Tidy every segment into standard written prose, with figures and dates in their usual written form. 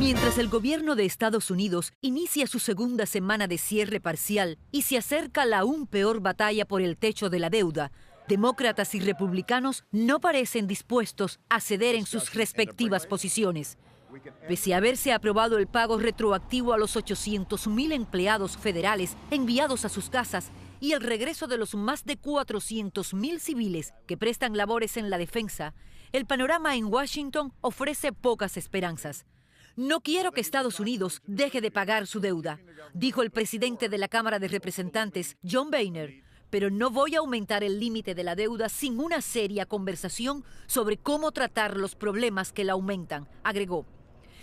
Mientras el gobierno de Estados Unidos inicia su segunda semana de cierre parcial y se acerca la aún peor batalla por el techo de la deuda, demócratas y republicanos no parecen dispuestos a ceder en sus respectivas posiciones. Pese a haberse aprobado el pago retroactivo a los 800,000 empleados federales enviados a sus casas y el regreso de los más de 400,000 civiles que prestan labores en la defensa, el panorama en Washington ofrece pocas esperanzas. No quiero que Estados Unidos deje de pagar su deuda, dijo el presidente de la Cámara de Representantes, John Boehner, pero no voy a aumentar el límite de la deuda sin una seria conversación sobre cómo tratar los problemas que la aumentan, agregó.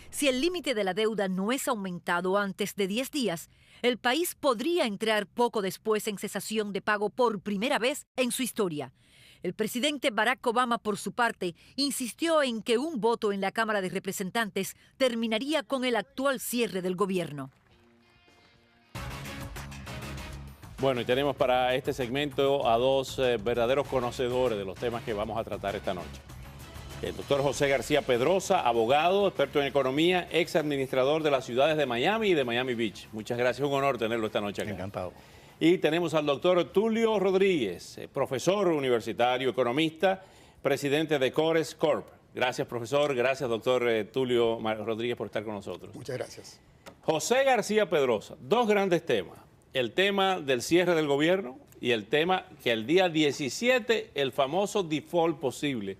Si el límite de la deuda no es aumentado antes de 10 días, el país podría entrar poco después en cesación de pago por primera vez en su historia. El presidente Barack Obama, por su parte, insistió en que un voto en la Cámara de Representantes terminaría con el actual cierre del gobierno. Bueno, y tenemos para este segmento a dos verdaderos conocedores de los temas que vamos a tratar esta noche. El doctor José García Pedrosa, abogado, experto en economía, ex administrador de las ciudades de Miami y de Miami Beach. Muchas gracias, un honor tenerlo esta noche acá. Encantado. Y tenemos al doctor Tulio Rodríguez, profesor universitario, economista, presidente de Cores Corp. Gracias, profesor. Gracias, doctor Tulio Rodríguez, por estar con nosotros. Muchas gracias. José García Pedrosa, dos grandes temas. El tema del cierre del gobierno y el tema que el día 17, el famoso default posible.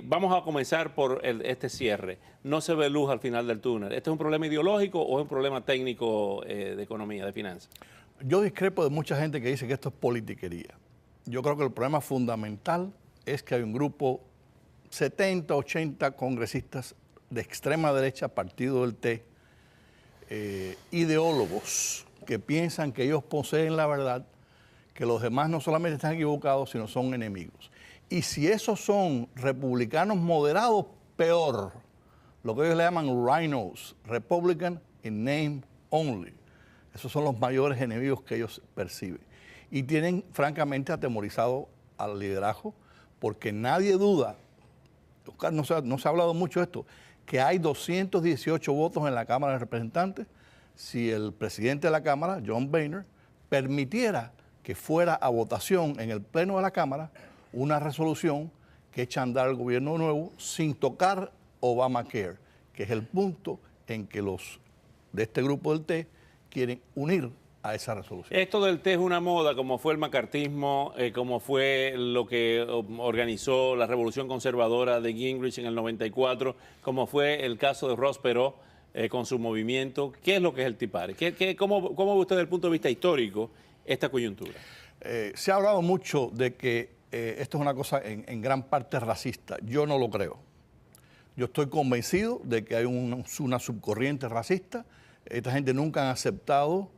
Vamos a comenzar por este cierre. No se ve luz al final del túnel. ¿Este es un problema ideológico o es un problema técnico de economía, de finanzas? Yo discrepo de mucha gente que dice que esto es politiquería. Yo creo que el problema fundamental es que hay un grupo, 70, 80 congresistas de extrema derecha, partido del T, ideólogos que piensan que ellos poseen la verdad, que los demás no solamente están equivocados, sino son enemigos. Y si esos son republicanos moderados, peor. Lo que ellos le llaman rhinos, Republican in name only. Esos son los mayores enemigos que ellos perciben. Y tienen, francamente, atemorizado al liderazgo, porque nadie duda, Oscar, no se ha hablado mucho de esto, que hay 218 votos en la Cámara de Representantes si el presidente de la Cámara, John Boehner, permitiera que fuera a votación en el Pleno de la Cámara una resolución que echa a andar el gobierno nuevo sin tocar Obamacare, que es el punto en que los de este grupo del T quieren unir a esa resolución. Esto del T es una moda, como fue el macartismo, como fue lo que organizó la Revolución Conservadora de Gingrich en el 94, como fue el caso de Ross Perot con su movimiento. ¿Qué es lo que es el Tea Party? ¿Cómo ve usted desde el punto de vista histórico esta coyuntura? Se ha hablado mucho de que esto es una cosa en gran parte racista. Yo no lo creo. Yo estoy convencido de que hay una subcorriente racista. Esta gente nunca han aceptado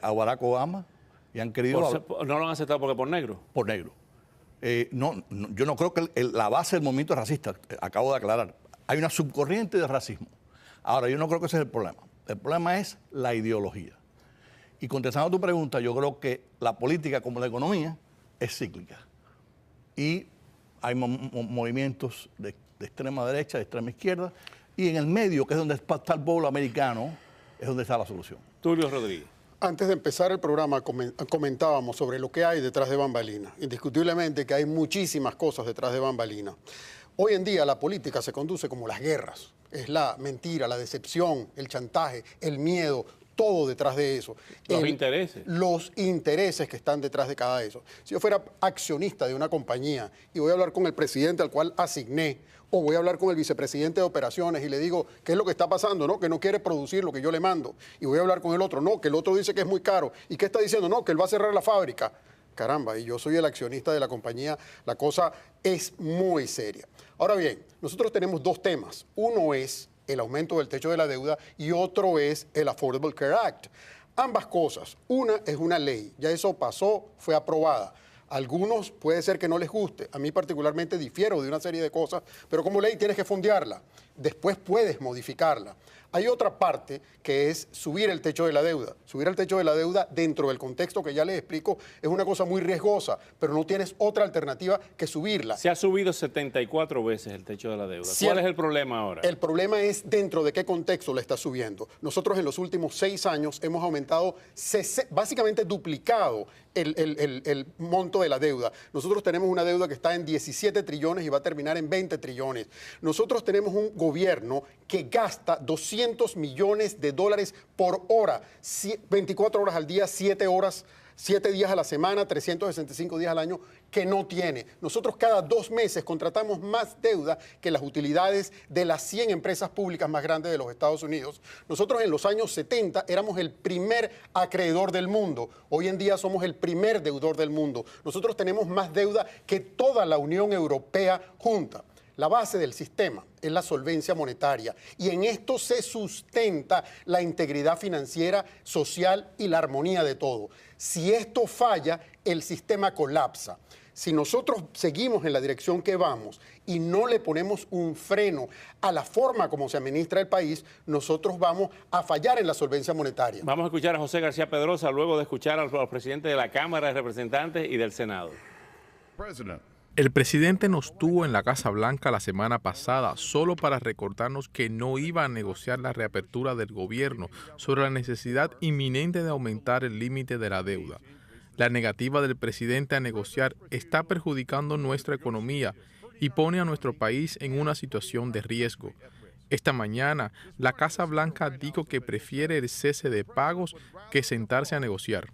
a Barack Obama y han querido... ¿No lo han aceptado porque por negro? Por negro. Yo no creo que la base del movimiento es racista, acabo de aclarar. Hay una subcorriente de racismo. Ahora, yo no creo que ese es el problema. El problema es la ideología. Y contestando a tu pregunta, yo creo que la política, como la economía, es cíclica. Y hay movimientos de extrema derecha, de extrema izquierda, y en el medio, que es donde está el pueblo americano, es donde está la solución. Tulio Rodríguez. Antes de empezar el programa comentábamos sobre lo que hay detrás de bambalinas. Indiscutiblemente que hay muchísimas cosas detrás de bambalinas. Hoy en día la política se conduce como las guerras. Es la mentira, la decepción, el chantaje, el miedo, todo detrás de eso. Los intereses. Los intereses que están detrás de cada eso. Si yo fuera accionista de una compañía y voy a hablar con el presidente al cual asigné, o voy a hablar con el vicepresidente de operaciones y le digo qué es lo que está pasando, ¿no? Que no quiere producir lo que yo le mando. Y voy a hablar con el otro, no, que el otro dice que es muy caro. ¿Y qué está diciendo? No, que él va a cerrar la fábrica. Caramba, y yo soy el accionista de la compañía, la cosa es muy seria. Ahora bien, nosotros tenemos dos temas. Uno es el aumento del techo de la deuda y otro es el Affordable Care Act. Ambas cosas. Una es una ley, ya eso pasó, fue aprobada. A algunos puede ser que no les guste, a mí particularmente difiero de una serie de cosas, pero como ley tienes que fondearla, después puedes modificarla. Hay otra parte que es subir el techo de la deuda. Subir el techo de la deuda dentro del contexto que ya les explico es una cosa muy riesgosa, pero no tienes otra alternativa que subirla. Se ha subido 74 veces el techo de la deuda. ¿Cuál es el problema ahora? El problema es dentro de qué contexto le está subiendo. Nosotros en los últimos 6 años hemos aumentado, básicamente duplicado el monto de la deuda. Nosotros tenemos una deuda que está en 17 trillones y va a terminar en 20 trillones. Nosotros tenemos un gobierno que gasta 200 millones de dólares por hora, 24 horas al día, 7 días a la semana, 365 días al año, que no tiene. Nosotros cada 2 meses contratamos más deuda que las utilidades de las 100 empresas públicas más grandes de los Estados Unidos. Nosotros en los años 70 éramos el primer acreedor del mundo. Hoy en día somos el primer deudor del mundo. Nosotros tenemos más deuda que toda la Unión Europea junta. La base del sistema es la solvencia monetaria y en esto se sustenta la integridad financiera, social y la armonía de todo. Si esto falla, el sistema colapsa. Si nosotros seguimos en la dirección que vamos y no le ponemos un freno a la forma como se administra el país, nosotros vamos a fallar en la solvencia monetaria. Vamos a escuchar a José García Pedrosa luego de escuchar al presidente de la Cámara de Representantes y del Senado. El presidente nos tuvo en la Casa Blanca la semana pasada solo para recordarnos que no iba a negociar la reapertura del gobierno sobre la necesidad inminente de aumentar el límite de la deuda. La negativa del presidente a negociar está perjudicando nuestra economía y pone a nuestro país en una situación de riesgo. Esta mañana, la Casa Blanca dijo que prefiere el cese de pagos que sentarse a negociar.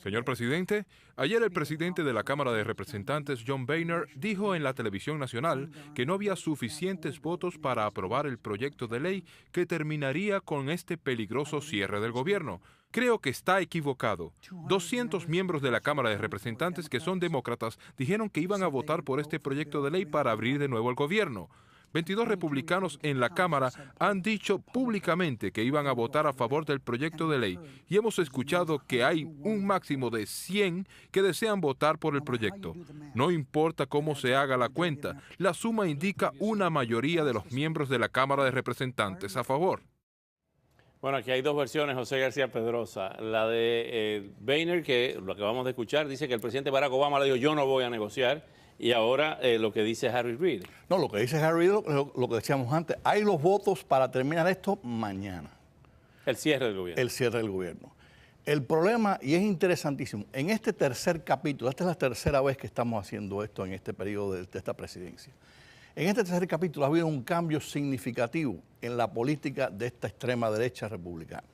Señor presidente, ayer el presidente de la Cámara de Representantes, John Boehner, dijo en la televisión nacional que no había suficientes votos para aprobar el proyecto de ley que terminaría con este peligroso cierre del gobierno. Creo que está equivocado. 200 miembros de la Cámara de Representantes que son demócratas dijeron que iban a votar por este proyecto de ley para abrir de nuevo el gobierno. 22 republicanos en la Cámara han dicho públicamente que iban a votar a favor del proyecto de ley y hemos escuchado que hay un máximo de 100 que desean votar por el proyecto. No importa cómo se haga la cuenta, la suma indica una mayoría de los miembros de la Cámara de Representantes a favor. Bueno, aquí hay dos versiones, José García Pedrosa. La de Boehner, que lo que vamos a escuchar, dice que el presidente Barack Obama le dijo yo no voy a negociar. Y ahora lo que dice Harry Reid. No, lo que dice Harry Reid, lo que decíamos antes, hay los votos para terminar esto mañana. El cierre del gobierno. El cierre del gobierno. El problema, y es interesantísimo, en este tercer capítulo, esta es la tercera vez que estamos haciendo esto en este periodo de esta presidencia. En este tercer capítulo ha habido un cambio significativo en la política de esta extrema derecha republicana,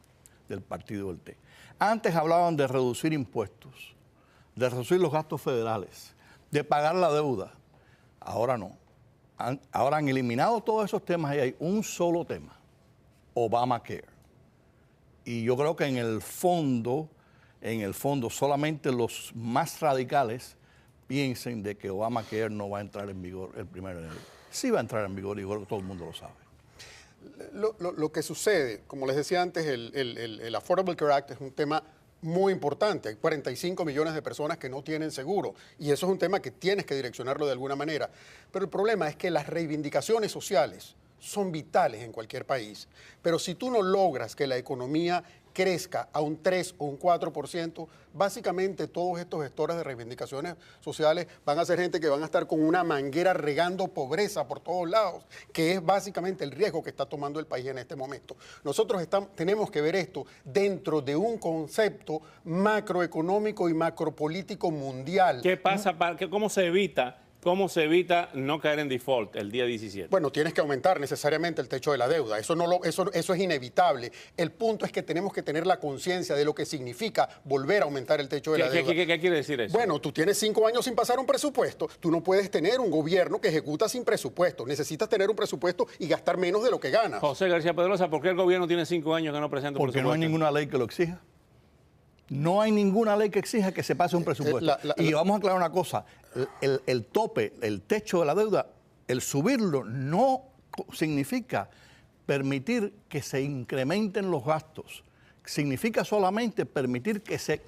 del Partido del T. Antes hablaban de reducir impuestos, de reducir los gastos federales, de pagar la deuda. Ahora no. Ahora han eliminado todos esos temas y hay un solo tema, Obamacare. Y yo creo que en el fondo, solamente los más radicales piensen de que Obamacare no va a entrar en vigor el 1 de enero. Sí va a entrar en vigor y yo creo que todo el mundo lo sabe. Lo que sucede, como les decía antes, el Affordable Care Act es un tema muy importante. Hay 45 millones de personas que no tienen seguro y eso es un tema que tienes que direccionarlo de alguna manera. Pero el problema es que las reivindicaciones sociales son vitales en cualquier país. Pero si tú no logras que la economía crezca a un 3 o un 4%, básicamente todos estos gestores de reivindicaciones sociales van a ser gente que van a estar con una manguera regando pobreza por todos lados, que es básicamente el riesgo que está tomando el país en este momento. Nosotros tenemos que ver esto dentro de un concepto macroeconómico y macropolítico mundial. ¿Qué pasa? ¿Cómo se evita no caer en default el día 17? Bueno, tienes que aumentar necesariamente el techo de la deuda. Eso es inevitable. El punto es que tenemos que tener la conciencia de lo que significa volver a aumentar el techo de la deuda. ¿Qué quiere decir eso? Bueno, tú tienes 5 años sin pasar un presupuesto. Tú no puedes tener un gobierno que ejecuta sin presupuesto. Necesitas tener un presupuesto y gastar menos de lo que ganas. José García Pedrosa, ¿por qué el gobierno tiene 5 años que no presenta un presupuesto? Porque no hay ninguna ley que lo exija. No hay ninguna ley que exija que se pase un presupuesto. Y vamos a aclarar una cosa, el tope, el techo de la deuda, el subirlo no significa permitir que se incrementen los gastos. Significa solamente permitir que se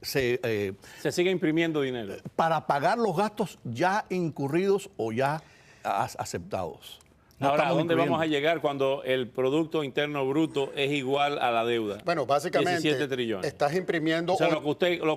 siga imprimiendo dinero. Para pagar los gastos ya incurridos o ya aceptados. Ahora, ¿a dónde incluyendo. vamos a llegar cuando el Producto Interno Bruto es igual a la deuda? Bueno, básicamente 17 trillones. estás imprimiendo... O sea, lo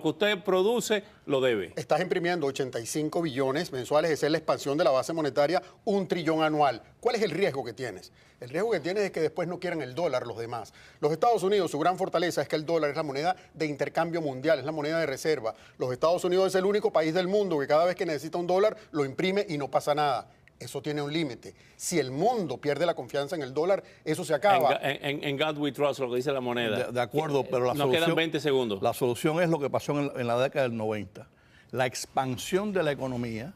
que usted produce, lo debe. Estás imprimiendo 85 billones mensuales, esa es la expansión de la base monetaria, 1 trillón anual. ¿Cuál es el riesgo que tienes? El riesgo que tienes es que después no quieran el dólar los demás. Los Estados Unidos, su gran fortaleza es que el dólar es la moneda de intercambio mundial, es la moneda de reserva. Los Estados Unidos es el único país del mundo que cada vez que necesita un dólar lo imprime y no pasa nada. Eso tiene un límite. Si el mundo pierde la confianza en el dólar, eso se acaba. En God We Trust, lo que dice la moneda. De acuerdo, pero Nos quedan 20 segundos. La solución es lo que pasó en la década del 90. La expansión de la economía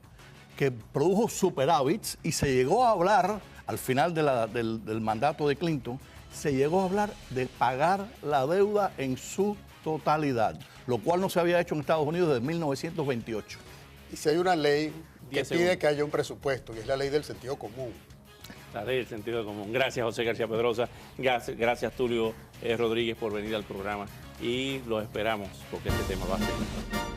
que produjo superávits y se llegó a hablar, al final del mandato de Clinton, se llegó a hablar de pagar la deuda en su totalidad, lo cual no se había hecho en Estados Unidos desde 1928. Y si hay una ley que 10 pide segundos. que haya un presupuesto, y es la ley del sentido común. La ley del sentido común. Gracias, José García Pedrosa. Gracias, Tulio Rodríguez, por venir al programa. Y los esperamos, porque este tema va a ser